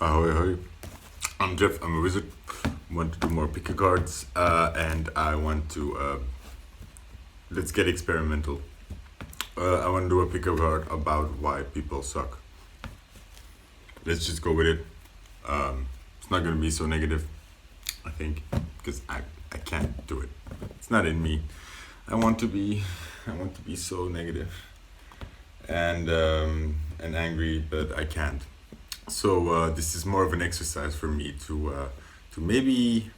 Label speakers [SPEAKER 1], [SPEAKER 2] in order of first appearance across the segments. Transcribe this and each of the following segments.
[SPEAKER 1] Ahoy, ahoy. I'm Jeff, I'm a wizard. Want to do more picker cards, and I want to. Let's get experimental. I want to do a picker card about why people suck. Let's just go with it. It's not going to be so negative, I think, because I can't do it. It's not in me. I want to be so negative and angry, but I can't. So this is more of an exercise for me to maybe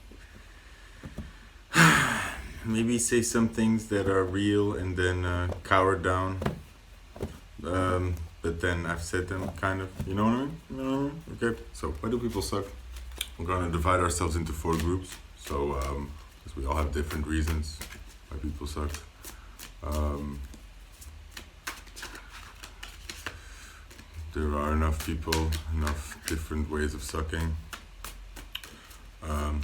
[SPEAKER 1] say some things that are real and then cower down. But then I've said them kind of, you know what I mean? You know what I mean? Okay. So why do people suck? We're gonna divide ourselves into 4 groups. So because we all have different reasons why people suck. There are enough people, enough different ways of sucking.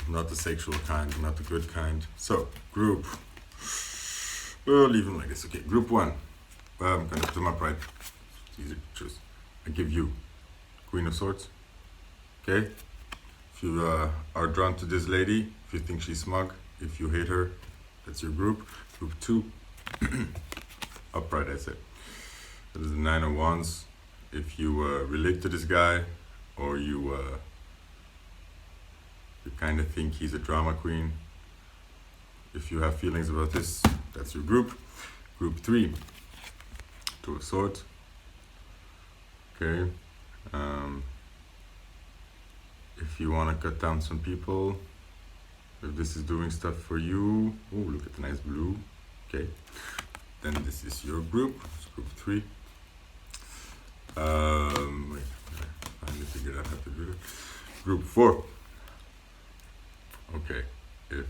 [SPEAKER 1] Not the sexual kind, not the good kind. So, group. We'll leave them like this. Okay, group 1. I'm gonna put them up right. It's easy to choose. I give you Queen of Swords. Okay? If you are drawn to this lady, if you think she's smug, if you hate her, that's your group. Group 2. Upright, I said. That is the 9 of Wands. If you relate to this guy, or you kind of think he's a drama queen, if you have feelings about this, that's your group. Group 3, 2 of Swords. Okay. If you want to cut down some people, if this is doing stuff for you, oh, look at the nice blue. Okay. Then this is your group. It's group 3. Wait, I finally figured out how to do it. Group 4. Okay, if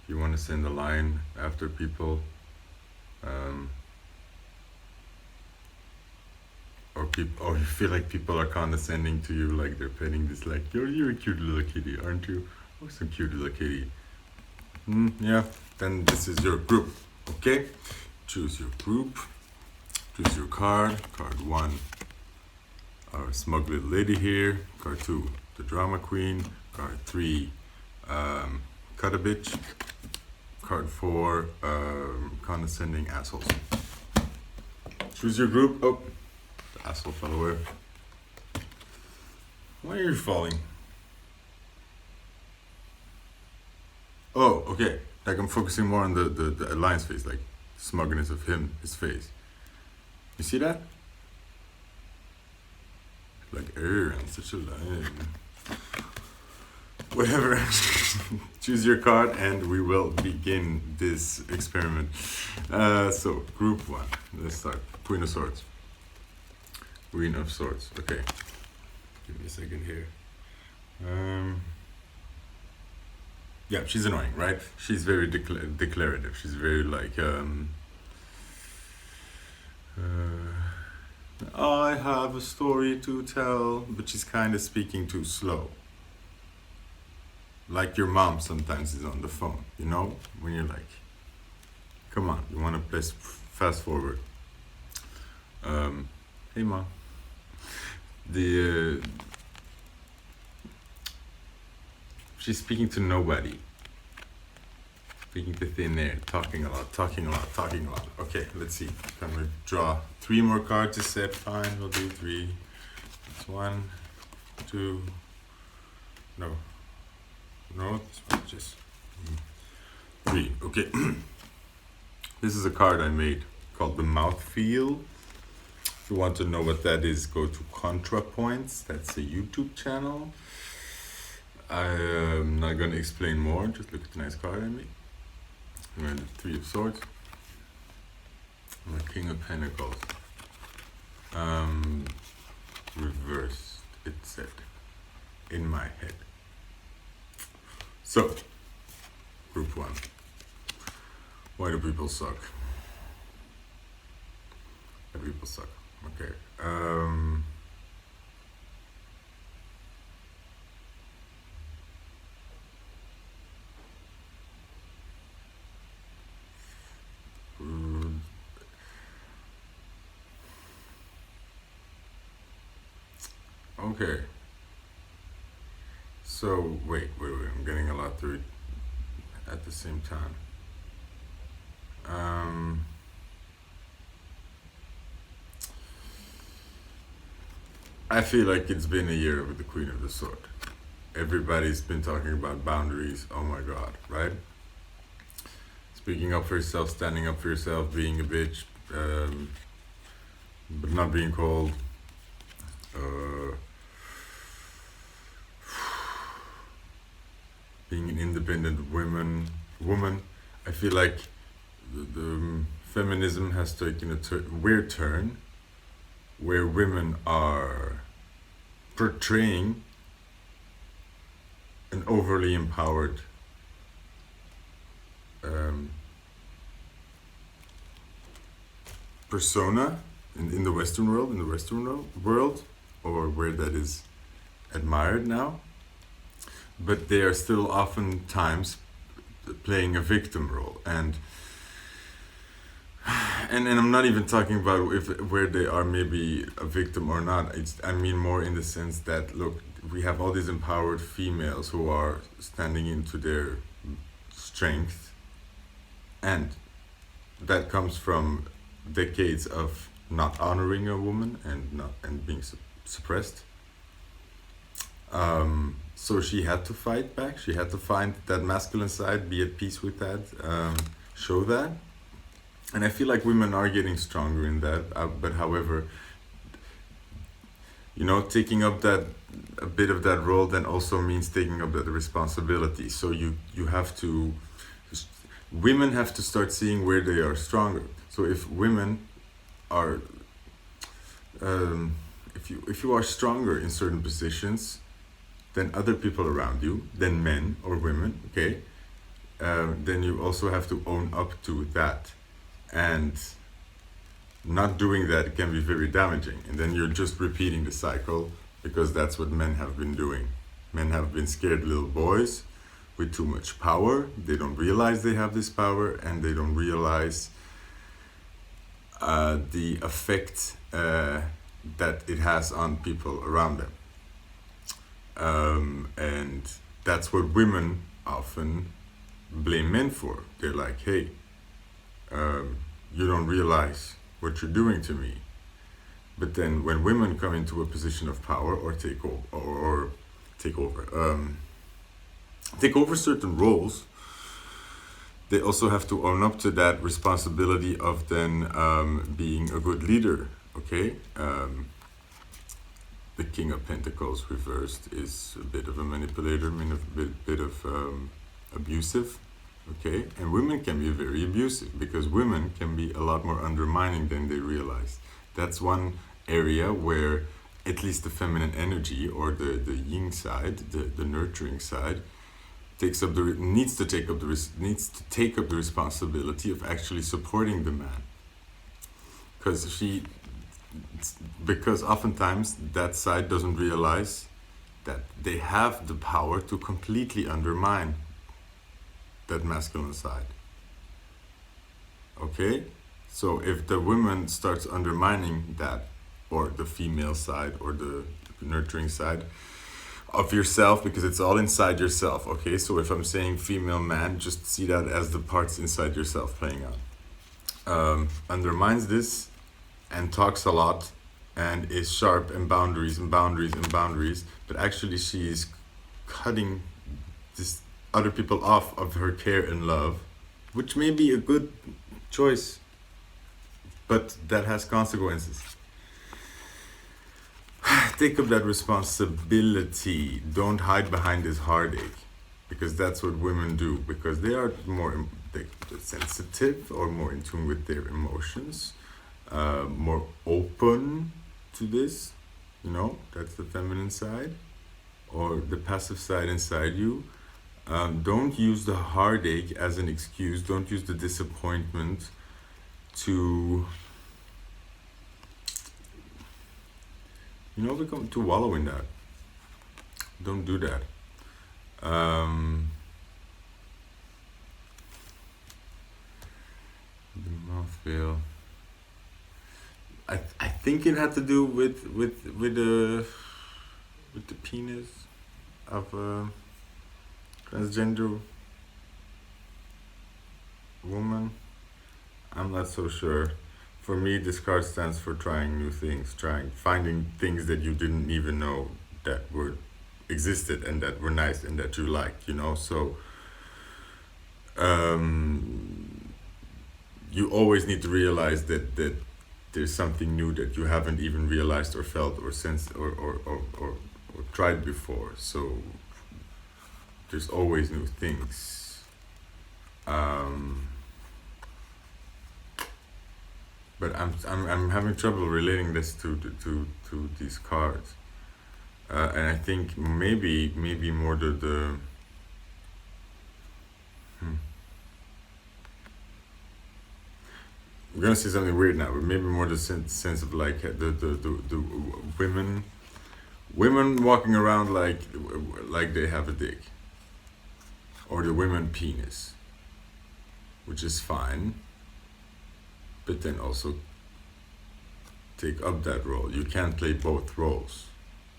[SPEAKER 1] you want to send a line after people, or you feel like people are condescending to you, like they're petting this, like you're a cute little kitty, aren't you? Oh, so cute little kitty. Yeah, then this is your group. Okay, choose your group. Choose your card. Card 1. Our smug little lady here. Card 2, the drama queen. Card 3, cut a bitch. Card 4, condescending assholes. Choose your group. Oh, the asshole fell away. Why are you falling? Oh, okay. Like I'm focusing more on the alliance face, like smugness of his face. You see that? Like, I'm such a lion. Whatever. Choose your card and we will begin this experiment. So, group 1. Let's start. Queen of Swords. Queen of Swords. Okay. Give me a second here. Yeah, she's annoying, right? She's very declarative. She's very like, I have a story to tell, but she's kind of speaking too slow. Like your mom sometimes is on the phone, you know? When you're like, come on, you want to press fast forward. Hey mom. She's speaking to nobody. Speaking to thin air, talking a lot. Okay, let's see. Can we draw 3 more cards? Is set fine? We'll do 3. It's 1, 2. No, it's just 3. Okay. This is a card I made called the Mouthfeel. If you want to know what that is, go to ContraPoints. That's a YouTube channel. I'm not going to explain more. Just look at the nice card I made. I'm going to do 3 of Swords. I'm a King of Pentacles. Reversed, it said, in my head. So, group 1. Why do people suck? Why do people suck? Okay. Okay. So wait. I'm getting a lot through it at the same time. Um, I feel like it's been a year with the Queen of the Sword. Everybody's been talking about boundaries. Oh my God, right? Speaking up for yourself, standing up for yourself, being a bitch, um, but not being cold. Uh, being an independent woman. I feel like the feminism has taken a weird turn where women are portraying an overly empowered um, persona in the Western world, world, or where that is admired now. But they are still oftentimes playing a victim role, and I'm not even talking about if where they are maybe a victim or not. I mean more in the sense that look, we have all these empowered females who are standing into their strength, and that comes from decades of not honoring a woman and being suppressed. So she had to fight back. She had to find that masculine side, be at peace with that, show that. And I feel like women are getting stronger in that. But however, taking up that a bit of that role then also means taking up that responsibility. So you have to, women have to start seeing where they are stronger. So if women are, if you are stronger in certain positions than other people around you, than men or women, okay, then you also have to own up to that. And not doing that can be very damaging. And then you're just repeating the cycle because that's what men have been doing. Men have been scared little boys with too much power. They don't realize they have this power, and they don't realize the effect that it has on people around them. And that's what women often blame men for. They're like, hey, you don't realize what you're doing to me. But then when women come into a position of power or take over certain roles, they also have to own up to that responsibility of then being a good leader. Okay, the King of Pentacles reversed is a bit of a manipulator, a bit of abusive. Okay, and women can be very abusive because women can be a lot more undermining than they realize. That's one area where at least the feminine energy or the yin side, the nurturing side, needs to take up the responsibility of actually supporting the man. Because oftentimes that side doesn't realize that they have the power to completely undermine that masculine side. Okay? So if the woman starts undermining that, or the female side, or the nurturing side of yourself, because it's all inside yourself, okay? So if I'm saying female man, just see that as the parts inside yourself playing out. Undermines this and talks a lot and is sharp and boundaries, but actually she is cutting this other people off of her care and love, which may be a good choice, but that has consequences. Take up that responsibility. Don't hide behind this heartache, because that's what women do, because they are more sensitive or more in tune with their emotions, more open to this, that's the feminine side, or the passive side inside you. Don't use the heartache as an excuse. Don't use the disappointment to, become to wallow in that. Don't do that. The mouth feel. I think it had to do with with the penis of a transgender woman? I'm not so sure. For me, this card stands for trying new things, finding things that you didn't even know that were existed and that were nice and that you liked, you know? So you always need to realize that there's something new that you haven't even realized or felt or sensed or tried before. So there's always new things. But I'm having trouble relating this to these cards, and I think maybe more the I'm gonna say something weird now, but maybe more the sense of like the women walking around like they have a dick, or the women penis, which is fine, but then also take up that role. You can't play both roles,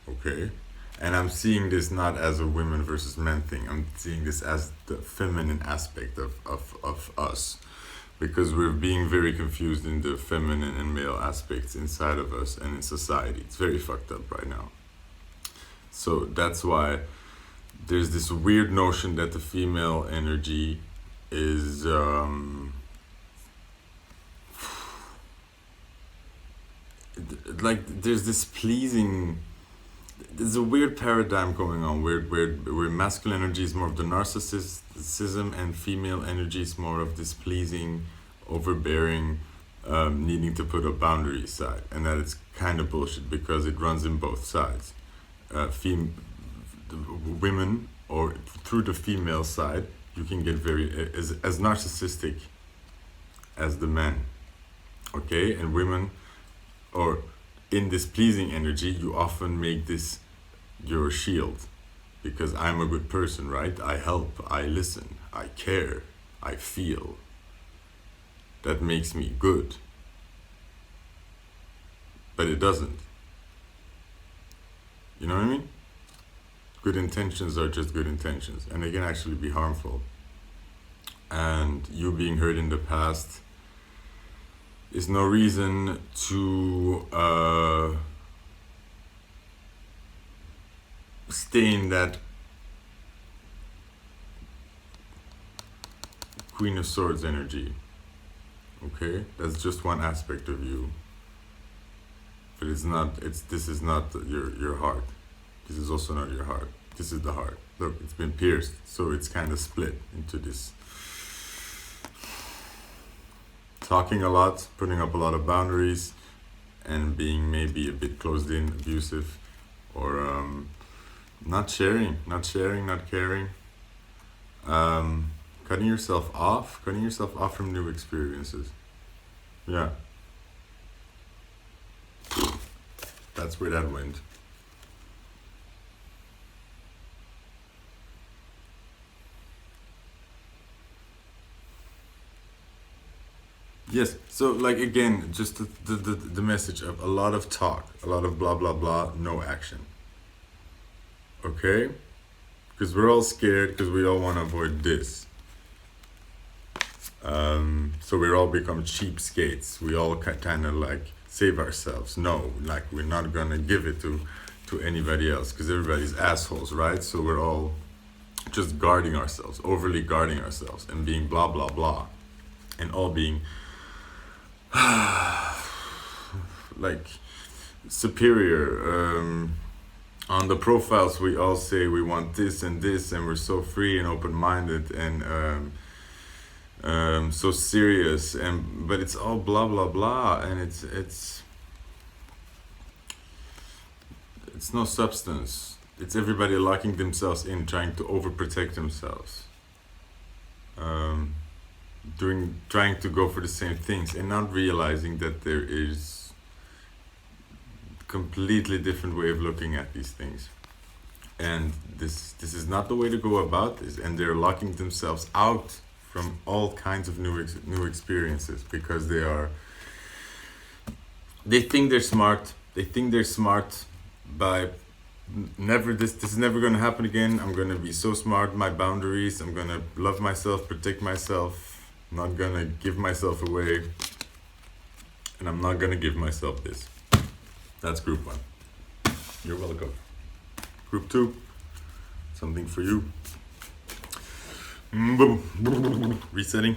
[SPEAKER 1] okay? And I'm seeing this not as a women versus men thing. I'm seeing this as the feminine aspect of us, because we're being very confused in the feminine and male aspects inside of us and in society. It's very fucked up right now. So that's why there's this weird notion that the female energy is like there's this pleasing, there's a weird paradigm going on where masculine energy is more of the narcissism and female energy is more of this pleasing, overbearing, needing to put a boundary aside, and that it's kind of bullshit because it runs in both sides. Women, or through the female side, you can get very as narcissistic as the men, okay? And women, or in this pleasing energy, you often make this your shield, because I'm a good person, right? I help, I listen, I care, I feel. That makes me good. But it doesn't. You know what I mean? Good intentions are just good intentions, and they can actually be harmful. And you being hurt in the past is no reason to stay in that Queen of Swords energy. Okay? That's just one aspect of you. But this is not your heart. This is also not your heart. This is the heart. Look, it's been pierced, so it's kind of split into this. Talking a lot, putting up a lot of boundaries, and being maybe a bit closed in, abusive, or not sharing, not caring. Cutting yourself off from new experiences. Yeah. That's where that went. Yes, so like again, just the message of a lot of talk, a lot of blah blah blah, no action. Okay? Because we're all scared because we all want to avoid this. So we all become cheapskates. We all kind of like save ourselves. No, like we're not gonna give it to anybody else because everybody's assholes, right? So we're all just guarding ourselves, overly guarding ourselves, and being blah blah blah, and all being like superior. On the profiles, we all say we want this, and we're so free and open-minded and so serious, but it's all blah blah blah, and it's no substance. It's everybody locking themselves in, trying to overprotect themselves, trying to go for the same things and not realizing that there is completely different way of looking at these things, and this is not the way to go about this, and they're locking themselves out from all kinds of new experiences because they think they're smart by Never, this is never gonna happen again. I'm gonna be so smart, my boundaries. I'm gonna love myself, protect myself. I'm not gonna give myself away. And I'm not gonna give myself this. That's group 1. You're welcome. Group 2, something for you. Resetting.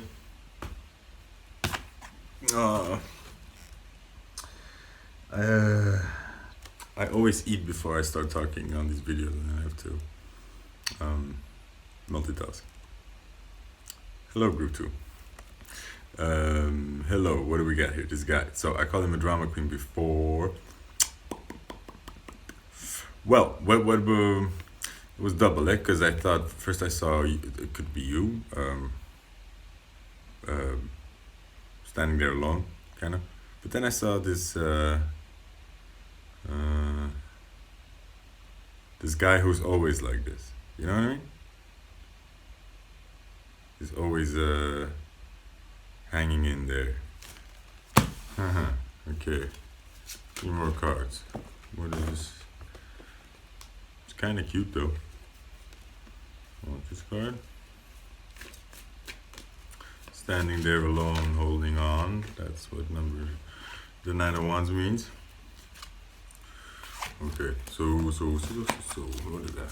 [SPEAKER 1] I always eat before I start talking on these videos, and I have to multitask. Hello, group 2. Hello, what do we got here? This guy. So I called him a drama queen before. Well, it was double, because I thought first I saw it could be you, standing there alone, kind of. But then I saw this this guy who's always like this. You know what I mean? He's always hanging in there. Okay. 3 more cards. What is this? It's kind of cute though. Want this card? Standing there alone, holding on. That's what number the 9 of Wands means. Okay, so what is that?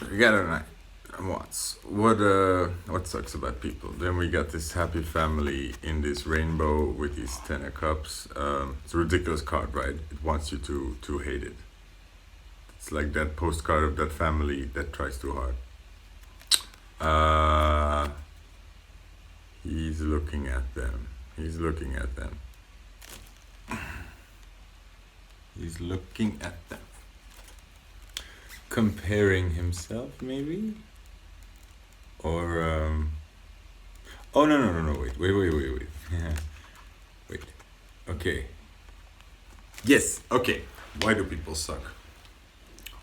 [SPEAKER 1] We got a 9 of Wands. What sucks about people? Then we got this happy family in this rainbow with these 10 of Cups. It's a ridiculous card, right? It wants you to hate it. It's like that postcard of that family that tries too hard. He's looking at them. He's looking at them. He's looking at them. Comparing himself, maybe? Or, oh, no, wait. Wait. Okay. Yes, okay. Why do people suck?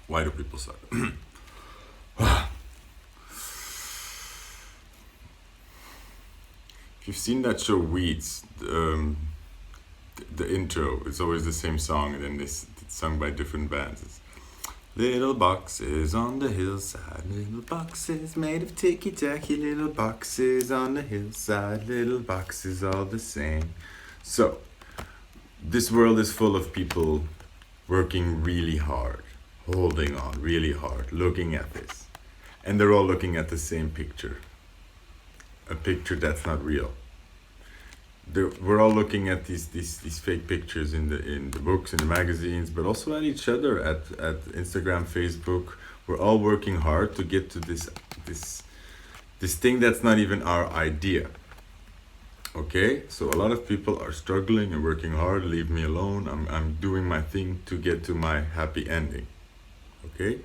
[SPEAKER 1] Why do people suck? If you've seen that show Weeds, the intro, it's always the same song, and then it's sung by different bands. It's, little boxes on the hillside, little boxes made of ticky-tacky, little boxes on the hillside, little boxes all the same. So, this world is full of people working really hard, holding on really hard, looking at this. And they're all looking at the same picture. A picture that's not real. We're all looking at these fake pictures in the books, in the magazines, but also at each other, at Instagram, Facebook. We're all working hard to get to this thing that's not even our idea. Okay, so a lot of people are struggling and working hard. Leave me alone. I'm doing my thing to get to my happy ending. Okay,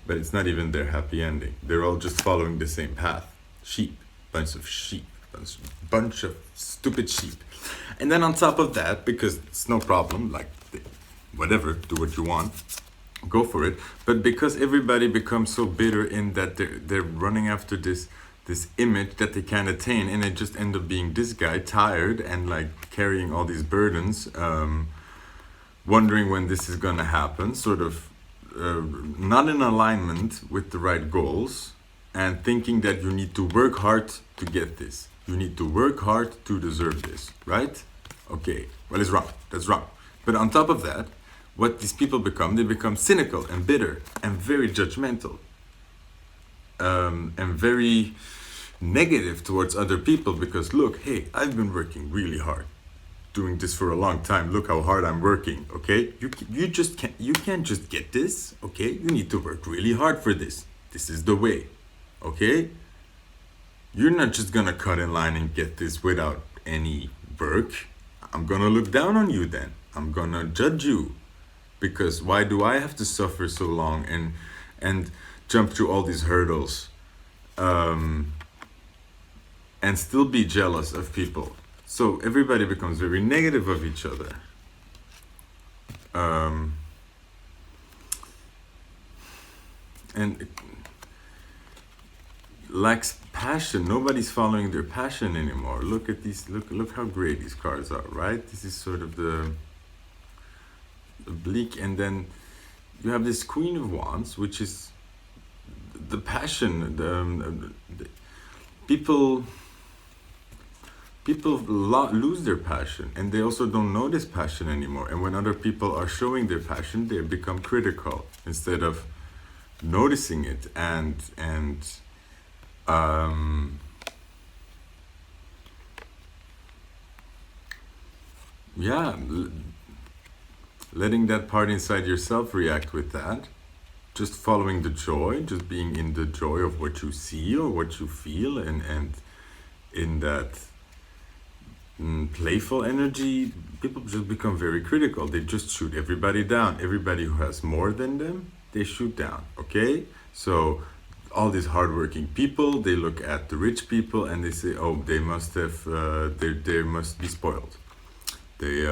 [SPEAKER 1] but it's not even their happy ending. They're all just following the same path. Sheep, bunch of sheep. Bunch of stupid sheep. And then on top of that, because it's no problem, like whatever, do what you want, go for it. But because everybody becomes so bitter in that they're running after this image that they can't attain, and they just end up being this guy, tired and like carrying all these burdens, wondering when this is gonna happen, sort of not in alignment with the right goals, and thinking that you need to work hard to get this. You need to work hard to deserve this, right? Okay, well, it's wrong. That's wrong. But on top of that, what these people become, they become cynical and bitter and very judgmental, and very negative towards other people because, look, hey, I've been working really hard, doing this for a long time. Look how hard I'm working, okay? You can't just get this, okay? You need to work really hard for this. This is the way, okay? You're not just gonna cut in line and get this without any work. I'm gonna look down on you then. I'm gonna judge you. Because why do I have to suffer so long and jump through all these hurdles and still be jealous of people? So everybody becomes very negative of each other. And lacks passion. Nobody's following their passion anymore. Look at these. Look how great these cards are, right? This is sort of the bleak, and then you have this Queen of Wands, which is the passion. People lose their passion, and they also don't know this passion anymore. And when other people are showing their passion, they become critical instead of noticing it and yeah, letting that part inside yourself react with that, just following the joy, just being in the joy of what you see or what you feel, and in that playful energy, people just become very critical. They just shoot everybody down. Everybody who has more than them, they shoot down, okay? So all these hardworking people, they look at the rich people and they say, oh, they must have, they must be spoiled. They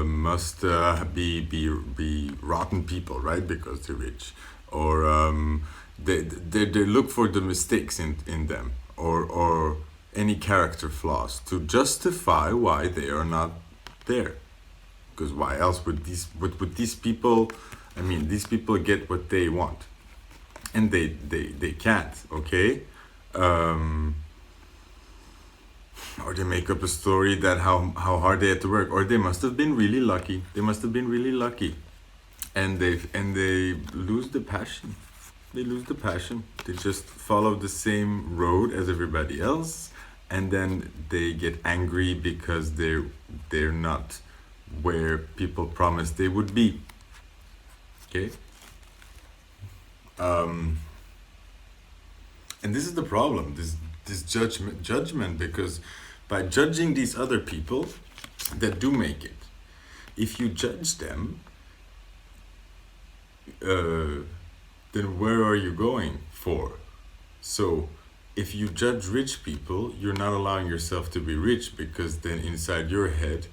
[SPEAKER 1] must be rotten people, right? Because they're rich. Or they look for the mistakes in them, or any character flaws to justify why they are not there. Because why else would these people? I mean, these people get what they want, and they can't. Okay. Or they make up a story that how hard they had to work, or they must have been really lucky. They must have been really lucky, and they lose the passion. They lose the passion. They just follow the same road as everybody else, and then they get angry because they're not where people promised they would be. Okay. And this is the problem. This judgment, because by judging these other people that do make it, if you judge them, then where are you going for? So if you judge rich people, you're not allowing yourself to be rich, because then inside your head,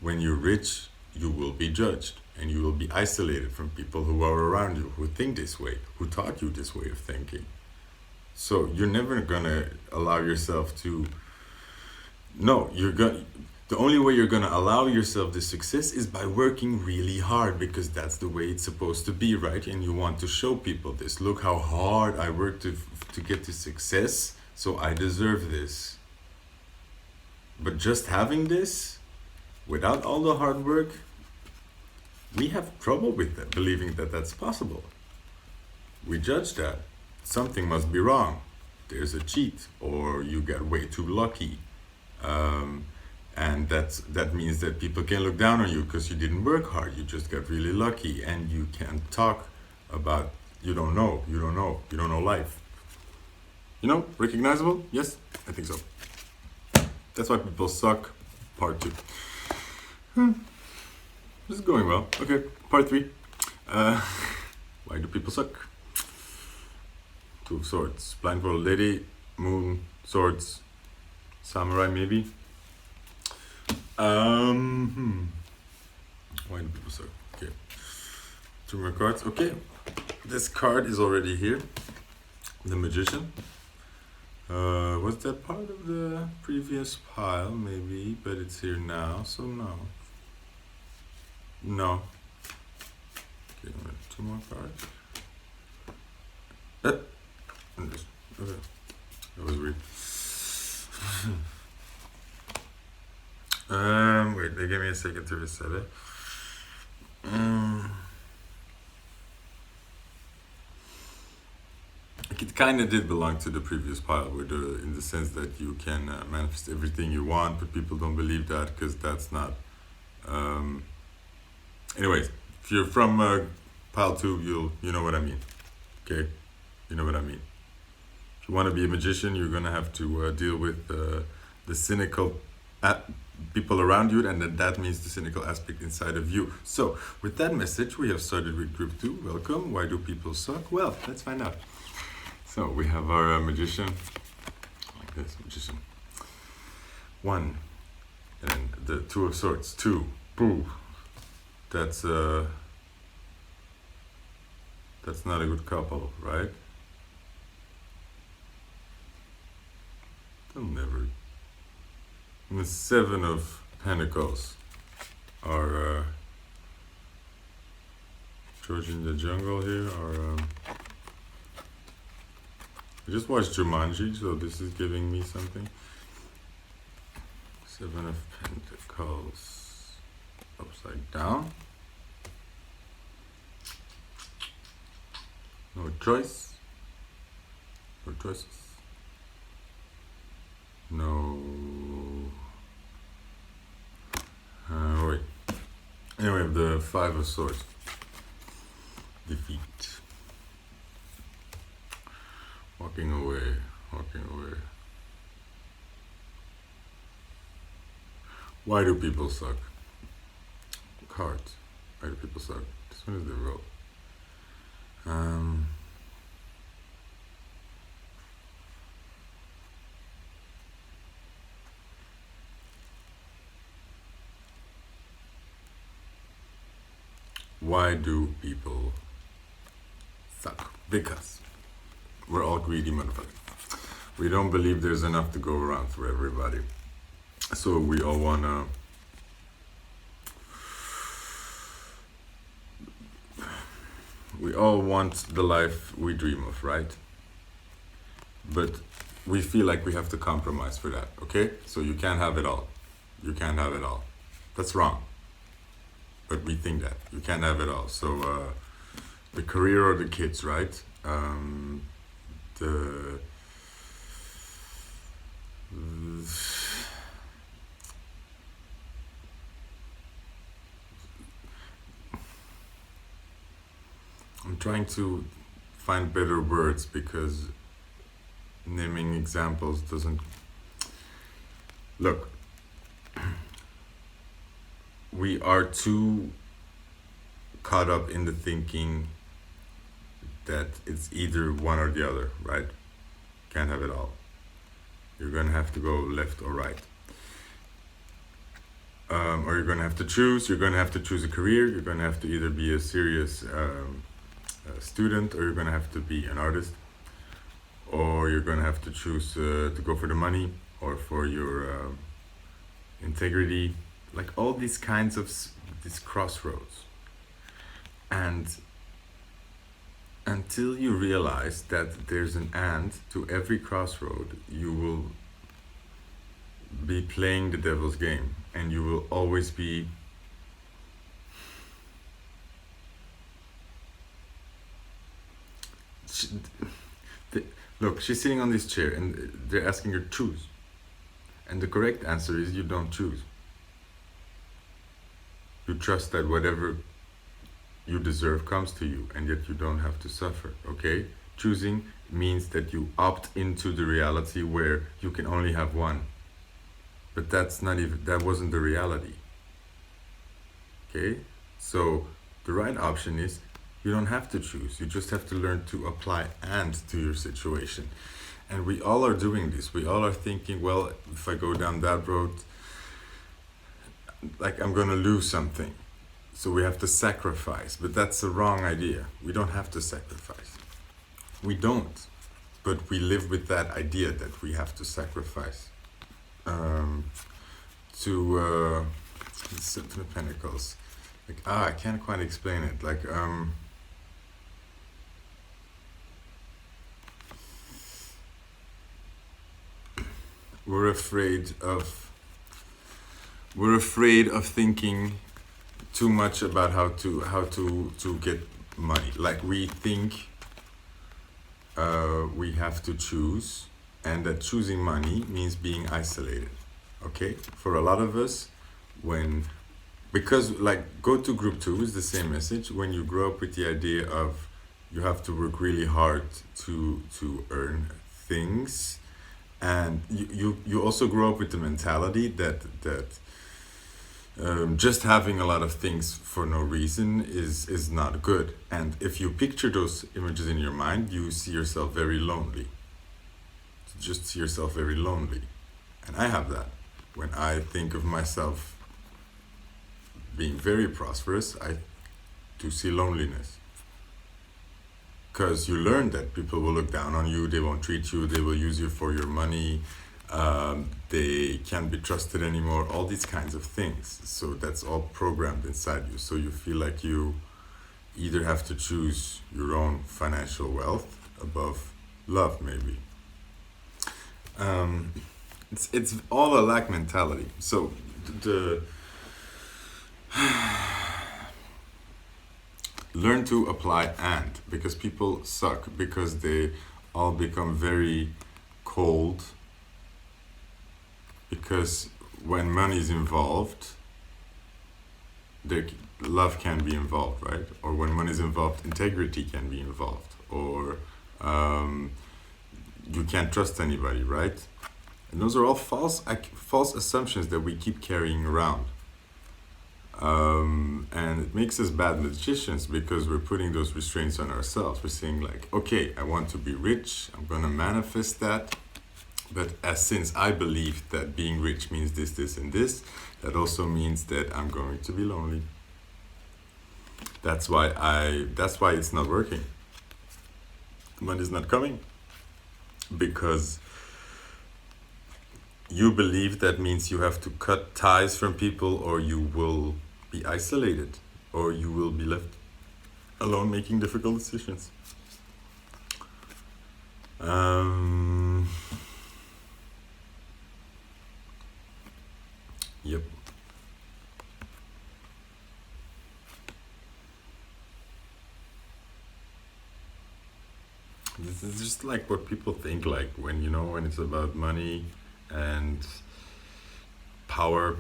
[SPEAKER 1] when you're rich, you will be judged, and you will be isolated from people who are around you, who think this way, who taught you this way of thinking. So you're never gonna allow yourself to. No, the only way you're gonna allow yourself this success is by working really hard, because that's the way it's supposed to be, right? And you want to show people this. Look how hard I worked to get to success, so I deserve this. But just having this, without all the hard work, we have trouble with that, believing that that's possible. We judge that. Something must be wrong. There's a cheat, or you got way too lucky. And that means that people can look down on you because you didn't work hard. You just got really lucky, and you can't talk about, you don't know life. Recognizable? Yes, I think so. That's why people suck. Part 2. This is going well. Okay, part 3. Why do people suck? 2 of Swords, blindfolded lady, moon, swords, samurai maybe. Why do people suck? Okay, 2 more cards. Okay, this card is already here. The Magician. Was that part of the previous pile? Maybe, but it's here now, so no. No. Okay, 2 more cards. Okay. That was weird. Wait, they gave me a second to reset it. It kind of did belong to the previous pile, in the sense that you can manifest everything you want, but people don't believe that, because that's not. Anyways, if you're from pile 2, you know what I mean. Okay, you know what I mean. If you want to be a magician, you're gonna have to deal with the cynical people around you, and that means the cynical aspect inside of you. So, with that message, we have started with group 2. Welcome. Why do people suck? Well, let's find out. So we have our magician, like this, magician. 1, and the 2 of Swords. 2. Boo. That's not a good couple, right? They'll never. And the 7 of Pentacles are George in the Jungle here, or I just watched Jumanji, so this is giving me something. Seven of Pentacles upside down. No choice. No choices. No. Wait. Anyway, the Five of Swords. Defeat. Walking away. Walking away. Why do people suck? Cards. Why do people suck? This one is the road. Why do people suck? Because we're all greedy motherfuckers. We don't believe there's enough to go around for everybody. So we all wanna want the life we dream of, right? But we feel like we have to compromise for that, okay? So you can't have it all. You can't have it all. That's wrong. But we think that. You can't have it all. So the career or the kids, right? I'm trying to find better words because naming examples doesn't... Look, we are too caught up in the thinking that it's either one or the other, right? Can't have it all. You're gonna have to go left or right. Or you're gonna have to choose. You're gonna have to choose a career. You're gonna have to either be a serious student, or you're gonna have to be an artist, or you're gonna have to choose to go for the money or for your integrity. Like all these kinds of these crossroads. And until you realize that there's an and to every crossroad, you will be playing the devil's game, and you will always be look, she's sitting on this chair and they're asking her choose, and the correct answer is you don't choose. You trust that whatever you deserve comes to you, and yet you don't have to suffer, okay? Choosing means that you opt into the reality where you can only have one. But that wasn't the reality. Okay? So the right option is you don't have to choose. You just have to learn to apply and to your situation. And we all are doing this. We all are thinking, well, if I go down that road, like I'm gonna lose something. So we have to sacrifice, but that's the wrong idea. We don't have to sacrifice. We don't, but we live with that idea that we have to sacrifice. To Seven of Pentacles. Like, I can't quite explain it. Like, we're afraid of thinking too much about how to get money. Like we think we have to choose, and that choosing money means being isolated. Okay, for a lot of us, because like go to group 2 is the same message. When you grow up with the idea of you have to work really hard to earn things, and you also grow up with the mentality that just having a lot of things for no reason is not good. And if you picture those images in your mind, you see yourself very lonely. Just see yourself very lonely. And I have that. When I think of myself being very prosperous, I do see loneliness. Because you learn that people will look down on you, they won't treat you, they will use you for your money, they can't be trusted anymore, all these kinds of things. So that's all programmed inside you. So you feel like you either have to choose your own financial wealth above love, maybe. Um, it's all a lack mentality. So the learn to apply and, because people suck because they all become very cold, because when money is involved, there love can be involved, right? Or when money is involved, integrity can be involved, or um, you can't trust anybody, right? And those are all false assumptions that we keep carrying around. And it makes us bad magicians because we're putting those restraints on ourselves. We're saying like, okay, I want to be rich, I'm gonna manifest that. But since I believe that being rich means this, this, and this, that also means that I'm going to be lonely. That's why it's not working. Money's not coming. Because you believe that means you have to cut ties from people, or you will be isolated, or you will be left alone making difficult decisions. Yep. This is just like what people think, like when it's about money and power.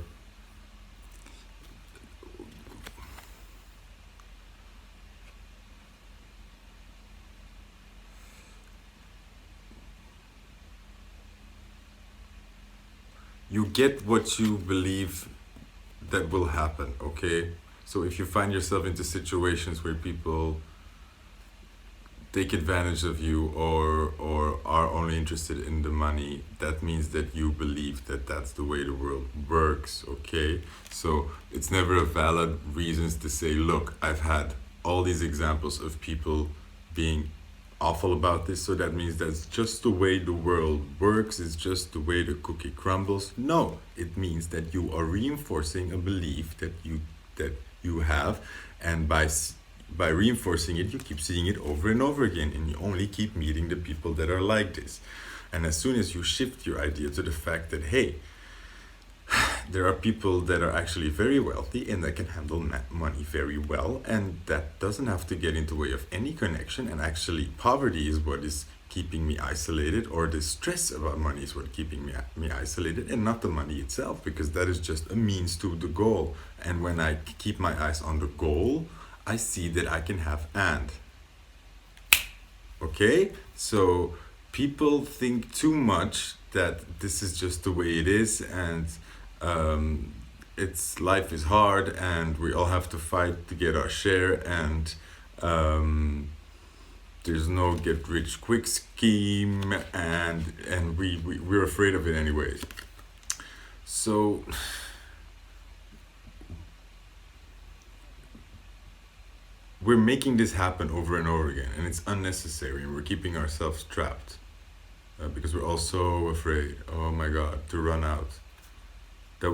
[SPEAKER 1] You get what you believe that will happen, okay? So if you find yourself into situations where people take advantage of you, or are only interested in the money, that means that you believe that that's the way the world works, okay? So it's never a valid reasons to say, look, I've had all these examples of people being awful about this, so that means that's just the way the world works, it's just the way the cookie crumbles. No, it means that you are reinforcing a belief that you have, and by reinforcing it, you keep seeing it over and over again, and you only keep meeting the people that are like this. And as soon as you shift your idea to the fact that, hey, there are people that are actually very wealthy and that can handle money very well, and that doesn't have to get in the way of any connection, and actually poverty is what is keeping me isolated, or the stress about money is what keeping me isolated, and not the money itself, because that is just a means to the goal. And when I keep my eyes on the goal, I see that I can have and. Okay? So people think too much that this is just the way it is, and life is hard, and we all have to fight to get our share, and there's no get rich quick scheme, and we're afraid of it anyways. So we're making this happen over and over again, and it's unnecessary, and we're keeping ourselves trapped because we're all so afraid, oh my god, to run out, that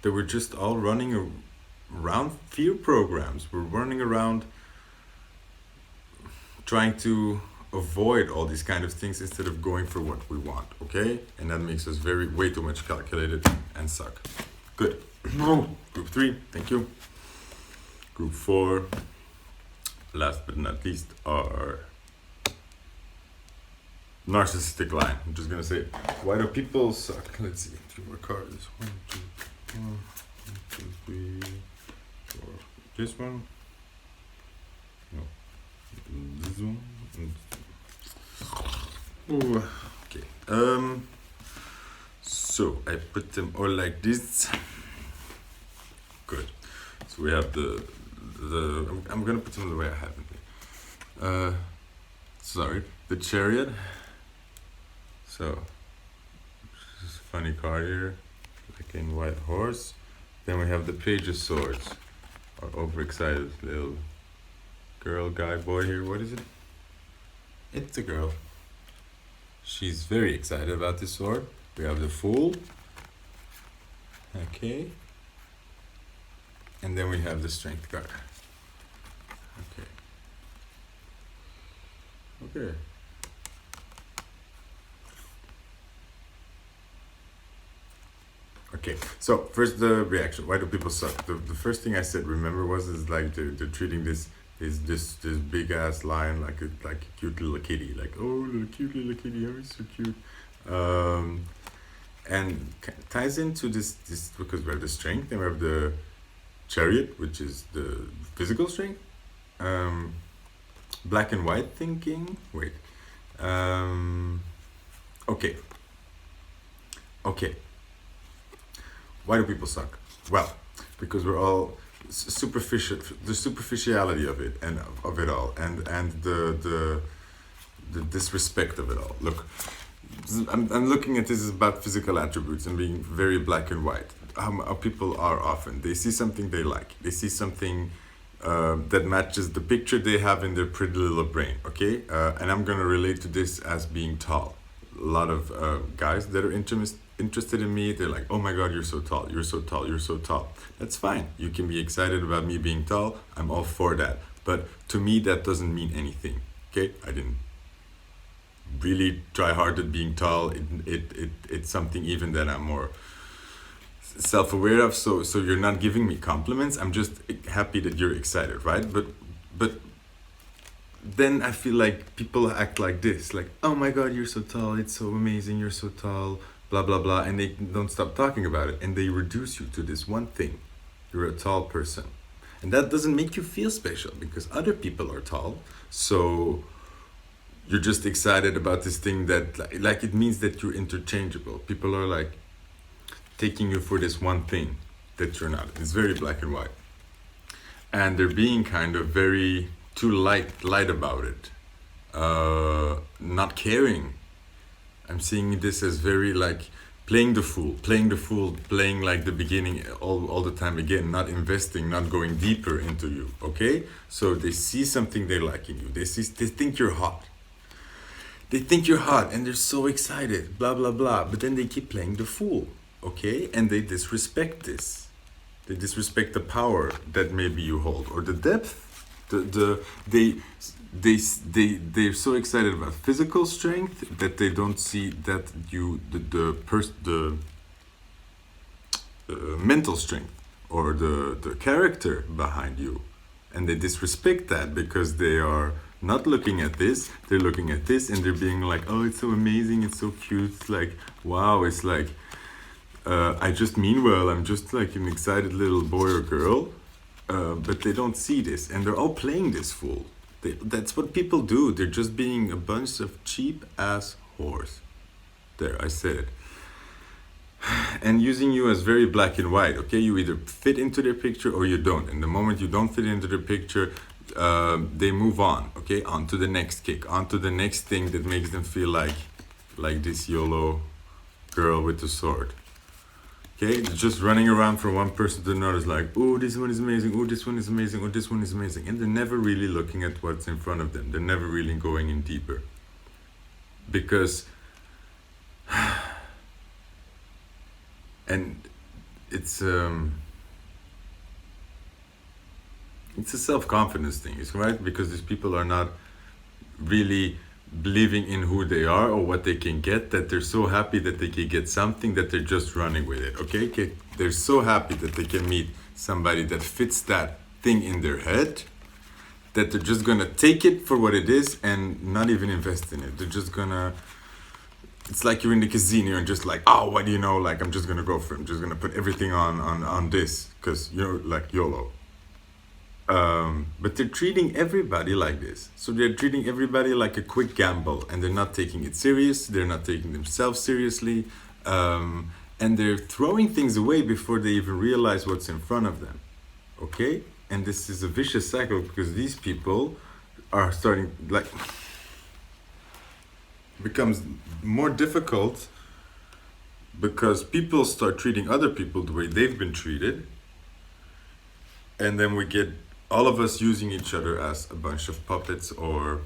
[SPEAKER 1] we're just all running around fear programs. We're running around trying to avoid all these kind of things instead of going for what we want, okay? And that makes us way too much calculated and suck. Good. Group 3, thank you. Group 4, last but not least, are narcissistic line. I'm just gonna say, why do people suck? Let's see, 3 more cards. 1, 2, 1, 2, 3, 4. This one? No. This one? Ooh. Okay. So I put them all like this. Good. So we have the I'm gonna put them the way I have it. Sorry, the Chariot. So this is a funny card here, like in White Horse. Then we have the Page of Swords, our overexcited little girl, guy, boy here. What is it? It's a girl. She's very excited about this sword. We have the Fool. Okay. And then we have the strength card. Okay. Okay. Okay, so first the reaction. Why do people suck? The first thing I said, remember, was is like they're treating this big ass lion like a cute little kitty. Like, oh, little cute little kitty, oh, he's so cute. And ties into this because we have the strength and we have the chariot, which is the physical strength. Black and white thinking. Wait. Okay. Okay. Why do people suck? Well, because we're all superficial. The superficiality of it and of it all, and the disrespect of it all. Look, I'm looking at this as about physical attributes and being very black and white. How people are often. They see something they like. They see something that matches the picture they have in their pretty little brain. Okay, and I'm gonna relate to this as being tall. A lot of guys that are interested in me, they're like, oh my god, you're so tall, you're so tall, you're so tall. That's fine. You can be excited about me being tall. I'm all for that. But to me, that doesn't mean anything. Okay, I didn't really try hard at being tall. It's something even that I'm more self-aware of. So you're not giving me compliments. I'm just happy that you're excited, right? But then I feel like people act like this, like, oh my god, you're so tall, it's so amazing, you're so tall, blah blah blah, and they don't stop talking about it, and they reduce you to this one thing: you're a tall person. And that doesn't make you feel special because other people are tall, so you're just excited about this thing that like it means that you're interchangeable. People are like taking you for this one thing that you're not. It's very black and white, and they're being kind of very too light about it, not caring. I'm seeing this as very like playing the fool, playing like the beginning all the time again, not investing, not going deeper into you. Okay, so they see something they like in you. They think you're hot. They think you're hot, and they're so excited, blah blah blah. But then they keep playing the fool. Okay, and they disrespect this. They disrespect the power that maybe you hold or the depth. They're so excited about physical strength that they don't see that the mental strength or the character behind you, and they disrespect that because they are not looking at this. They're looking at this and they're being like, oh, it's so amazing, it's so cute, it's like, wow, it's like I just mean well, I'm just like an excited little boy or girl. But they don't see this, and they're all playing this fool. That's what people do. They're just being a bunch of cheap ass whores. There, I said it. And using you as very black and white. Okay, you either fit into their picture or you don't. And the moment you don't fit into their picture, they move on. Okay, on to the next kick, on to the next thing that makes them feel like this YOLO girl with the sword. Okay, just running around from one person to another is like, oh, this one is amazing, oh, this one is amazing, oh, this one is amazing. And they're never really looking at what's in front of them. They're never really going in deeper. Because, and it's a self-confidence thing, right? Because these people are not really believing in who they are or what they can get, that they're so happy that they can get something that they're just running with it. Okay, they're so happy that they can meet somebody that fits that thing in their head, that they're just gonna take it for what it is and not even invest in it. They're just gonna, it's like you're in the casino and just like, oh, what do you know, like, I'm just gonna go for it. I'm just gonna put everything on this because you're like YOLO. But they're treating everybody like this. So they're treating everybody like a quick gamble, and they're not taking it serious. They're not taking themselves seriously. And they're throwing things away before they even realize what's in front of them. Okay? And this is a vicious cycle because these people are starting, like, becomes more difficult because people start treating other people the way they've been treated. And then we get all of us using each other as a bunch of puppets, or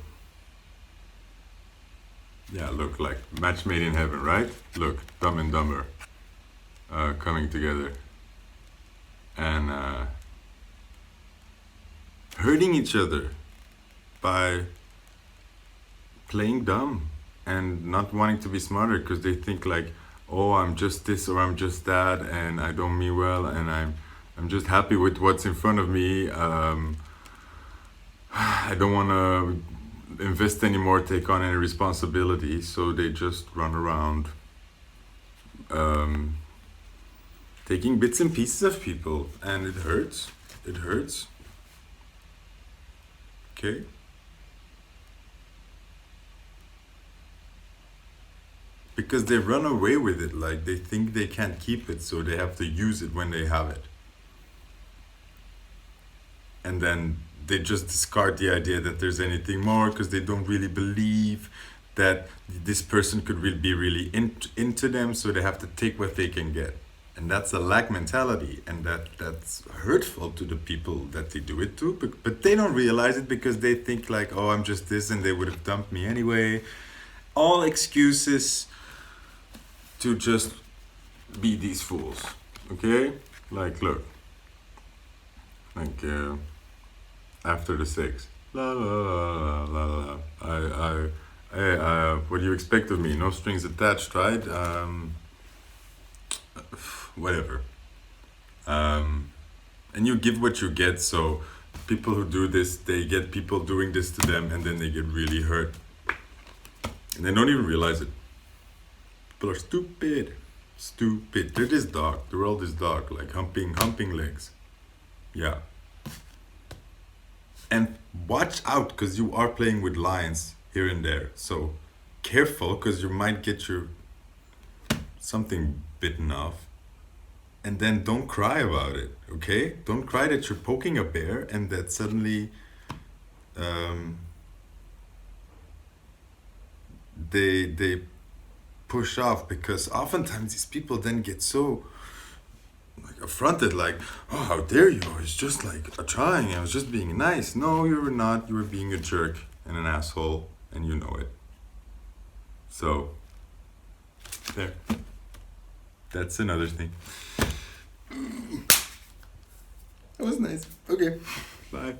[SPEAKER 1] yeah, look, like match made in heaven, right? Look, Dumb and Dumber coming together, and hurting each other by playing dumb and not wanting to be smarter because they think like, oh, I'm just this or I'm just that and I don't mean well and I'm just happy with what's in front of me. I don't want to invest anymore, take on any responsibility, so they just run around um, taking bits and pieces of people, and it hurts. It hurts. Okay? Because they run away with it, like they think they can't keep it, so they have to use it when they have it. And then they just discard the idea that there's anything more because they don't really believe that this person could be really into them, so they have to take what they can get. And that's a lack mentality, and that's hurtful to the people that they do it to, but they don't realize it because they think like, oh, I'm just this and they would have dumped me anyway. All excuses to just be these fools, okay? Like, look, like after the sex, la la la la la. What do you expect of me? No strings attached, right? Whatever. And you give what you get. So people who do this, they get people doing this to them, and then they get really hurt, and they don't even realize it. People are stupid. They're this dog. They're all this dog, like humping legs. Yeah. And watch out, because you are playing with lions here and there. So careful, because you might get your something bitten off. And then don't cry about it, okay? Don't cry that you're poking a bear and that suddenly they push off, because oftentimes these people then get so like affronted, like, oh, how dare you? I was just like trying, I was just being nice. No, you were not. You were being a jerk and an asshole, and you know it. So there, that's another thing. That was nice. Okay, bye.